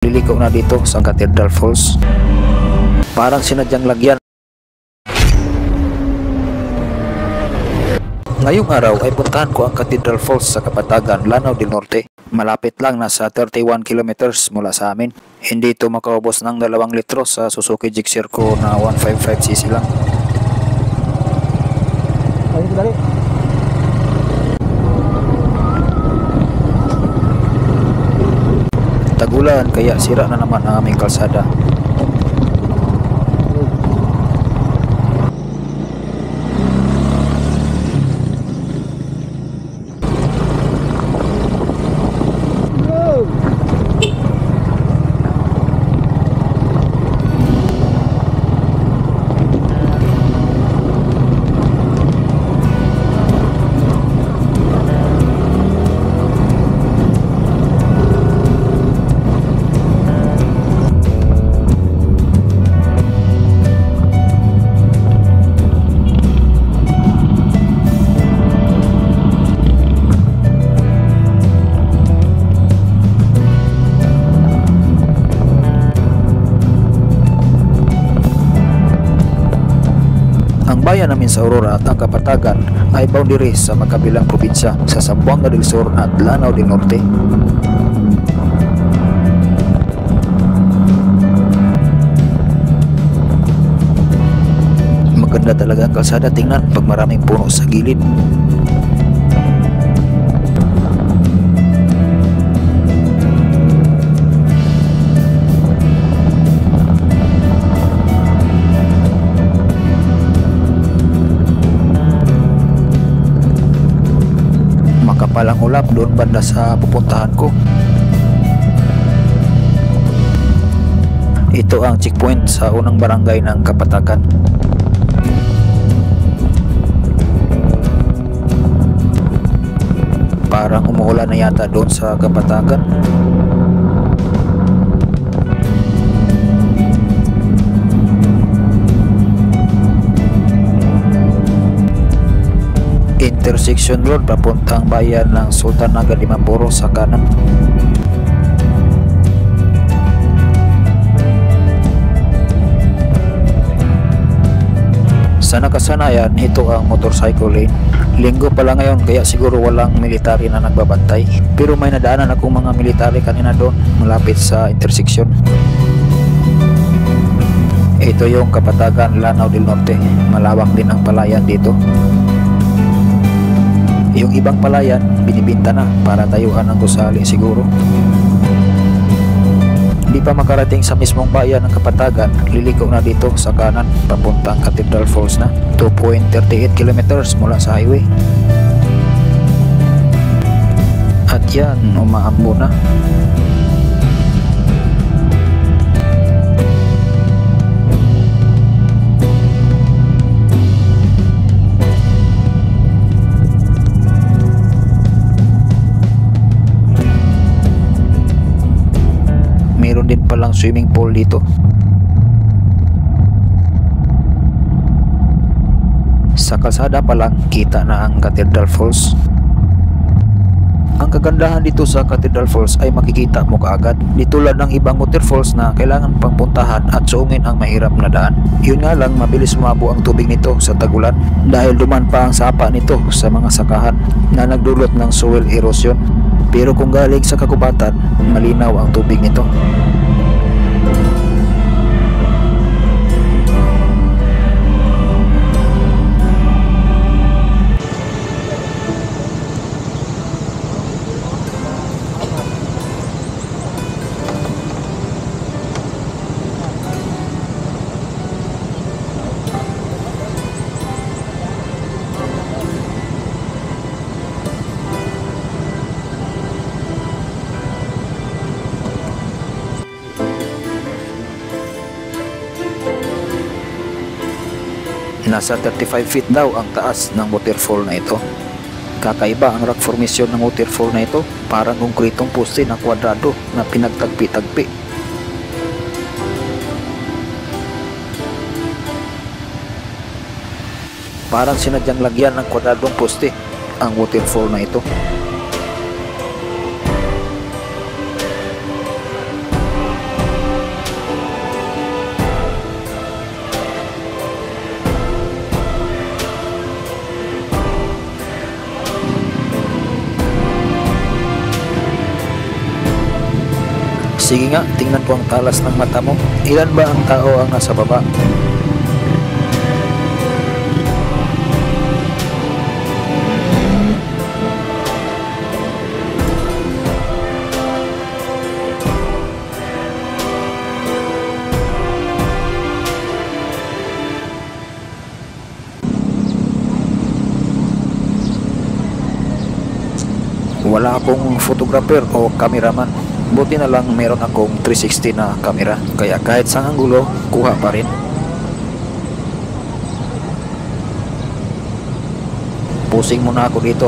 Liliko na dito sa Cathedral Falls. Parang sinadyang lagyan. Ngayong araw ay puntahan ko ang Cathedral Falls sa Kapatagan, Lanao del Norte. Malapit lang, nasa 31 kilometers mula sa amin. Hindi ito makaubos ng 2 litro sa Suzuki Gixxer ko na 155cc lang. Tagulan kaya sira na naman ang aming kalsada. Ang bayan namin sa Aurora at ang Kapatagan ay boundary sa magkabilang probinsya sa Zamboanga del Sur at Lanao del Norte. Maganda talaga ang kalsada tingnan pag maraming puno sa gilid. Makapalang ulap doon banda sa pupuntahan ko. Ito ang checkpoint sa unang barangay ng Kapatagan. Parang umuulan na yata doon sa Kapatagan. Intersection Road papuntang bayan ng Sultan Aga de Mapuro sa kanan. Sa nakasanayan, ito ang motorcycle lane. Linggo pala ngayon kaya siguro walang military na nagbabantay. Pero may nadaanan akong mga military kanina doon malapit sa intersection. Ito yung Kapatagan, Lanao del Norte. Malawak din ang palayan dito. Yung ibang palayan, binibinta na para tayuan ng gusali siguro. Hindi pa makarating sa mismong bayan ng Kapatagan, liliko na dito sa kanan, papuntang Cathedral Falls na. 2.38 kilometers mula sa highway. At yan, umaambo na. Meron din palang swimming pool dito. Sa kalsada pa lang, kita na ang Cathedral Falls. Ang kagandahan dito sa Cathedral Falls ay makikita mo kaagad. Di tulad ng ibang waterfalls na kailangan pang puntahan at suungin ang mahirap na daan. Yun nga lang, mabilis umabo ang tubig nito sa tag-ulan dahil duman pa ang sapa nito sa mga sakahan na nagdulot ng soil erosion. Pero kung galing sa kagubatan, malinaw ang tubig nito. Nasa 35 feet daw ang taas ng waterfall na ito. Kakaiba ang rock formation ng waterfall na ito, parang konkretong poste na kwadrado na pinagtagpi-tagpi. Parang sinadyang lagyan ng kwadradong poste ang waterfall na ito. Sige nga, tingnan ko ang talas ng mata mo. Ilan ba ang tao ang nasa baba? Wala akong photographer o cameraman. Buti na lang meron akong 360 na camera. Kaya kahit sa anggulo, kuha pa rin. Pusing muna ako dito.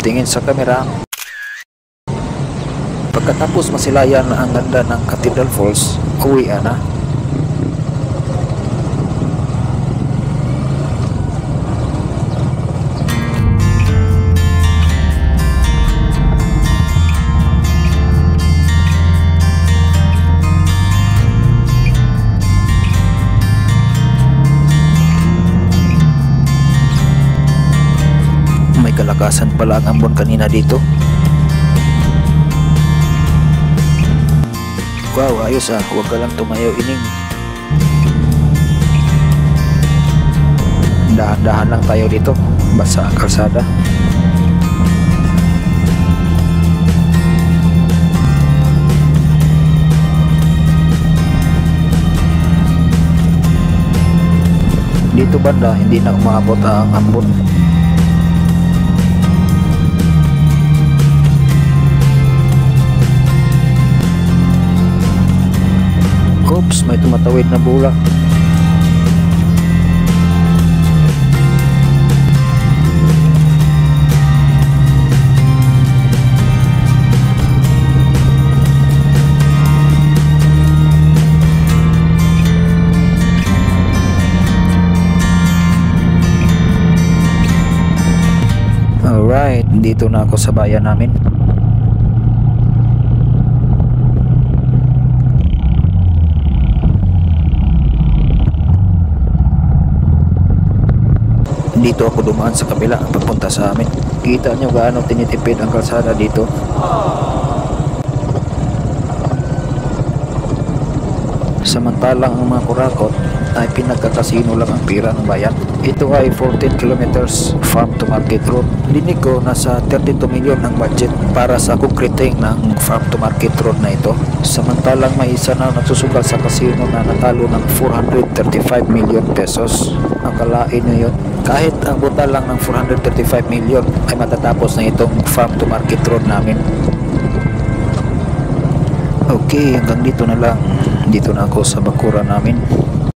Tingin sa camera. Pagkatapos masilayan ang ganda ng Cathedral Falls, uwi na. Kalakasan pala ang ambon kanina dito. Wow, ayos huwag ka lang tumayo ining. Dahan-dahan lang tayo dito, basa ang kalsada. Dito banda hindi na umabot ang ambon. Oops, may tumatawid na bulak. Alright, dito na ako sa bayan namin. Dito ako dumaan sa kabila papunta sa amin. Kita nyo gaano tinitipid ang kalsada dito. Samantalang ang mga kurakot ay pinagkakasino lang ang pira ng bayan. Ito ay 14 kilometers farm to market road. Dinig ko nasa 32 milyon ang budget para sa concreting ng farm to market road na ito. Samantalang may isa na nagsusugal sa kasino na natalo ng 435 million pesos. Akalain nyo yun? Kahit ang buta lang ng 435 million ay matatapos na itong farm to market road namin. Okay, hanggang dito na lang. Dito na ako sa bakura namin.